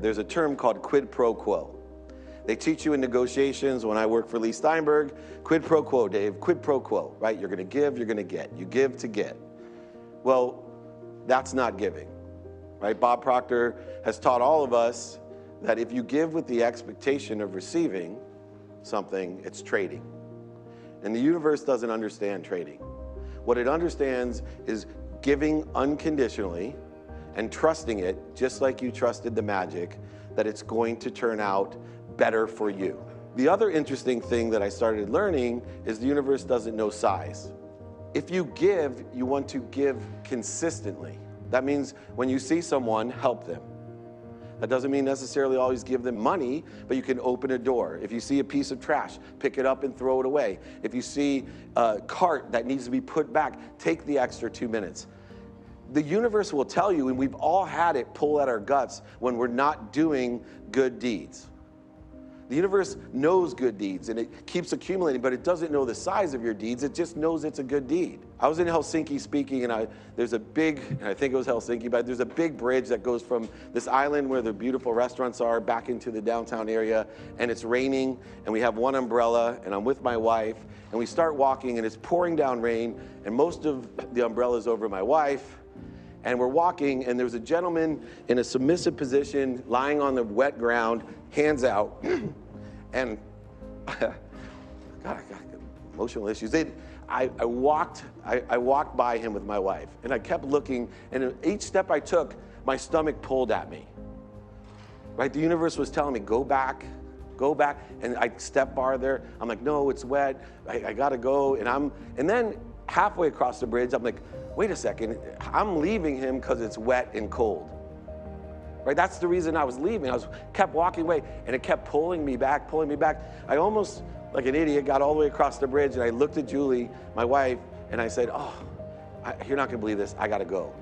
there's a term called quid pro quo. They teach you in negotiations. When I worked for Lee Steinberg, quid pro quo, Dave, quid pro quo, right? You're gonna give, you're gonna get. You give to get. Well, that's not giving, right? Bob Proctor has taught all of us that if you give with the expectation of receiving something, it's trading. And the universe doesn't understand trading. What it understands is giving unconditionally and trusting it, just like you trusted the magic, that it's going to turn out better for you. The other interesting thing that I started learning is the universe doesn't know size. If you give, you want to give consistently. That means when you see someone, help them. That doesn't mean necessarily always give them money, but you can open a door. If you see a piece of trash, pick it up and throw it away. If you see a cart that needs to be put back, take the extra 2 minutes. The universe will tell you, and we've all had it pull at our guts when we're not doing good deeds. The universe knows good deeds and it keeps accumulating, but it doesn't know the size of your deeds. It just knows it's a good deed. I was in Helsinki speaking, and there's a big, and I think it was Helsinki, but there's a big bridge that goes from this island where the beautiful restaurants are back into the downtown area, and it's raining, and we have one umbrella, and I'm with my wife, and we start walking, and it's pouring down rain, and most of the umbrella's over my wife, and we're walking, and there's a gentleman in a submissive position lying on the wet ground, hands out, and God, I got emotional issues. I walked by him with my wife, and I kept looking, and each step I took, my stomach pulled at me. Right? The universe was telling me, go back, and I stepped farther. I'm like, no, it's wet. I gotta go, and then halfway across the bridge, I'm like, wait a second, I'm leaving him because it's wet and cold. Right? That's the reason I was leaving. Kept walking away, and it kept pulling me back. I almost, like an idiot, got all the way across the bridge, and I looked at Julie, my wife, and I said, you're not gonna believe this, I gotta go.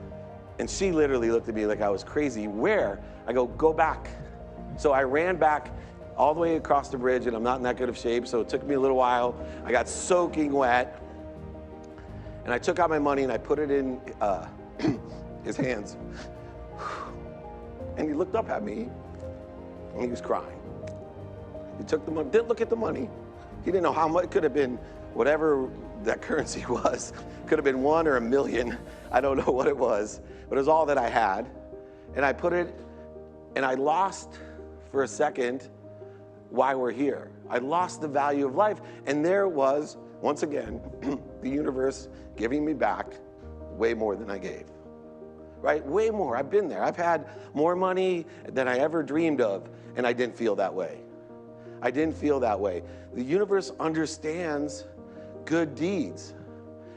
And she literally looked at me like I was crazy. Where? I go back. So I ran back all the way across the bridge, and I'm not in that good of shape, so it took me a little while. I got soaking wet, and I took out my money, and I put it in his hands. And he looked up at me, and he was crying. He took the money, didn't look at the money. He didn't know how much. It could have been whatever that currency was. Could have been 1 or 1 million. I don't know what it was, but it was all that I had. And I put it, and I lost for a second why we're here. I lost the value of life. And there was, once again, the universe giving me back way more than I gave. Right? Way more. I've been there. I've had more money than I ever dreamed of, and I didn't feel that way. I didn't feel that way. The universe understands good deeds.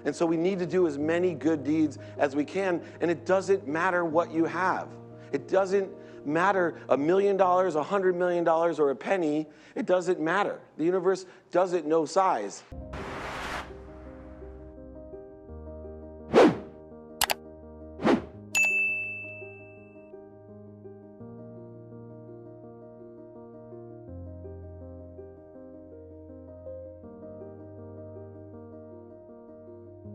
And so we need to do as many good deeds as we can, and it doesn't matter what you have. It doesn't matter $1 million, $100 million, or a penny. It doesn't matter. The universe doesn't know size.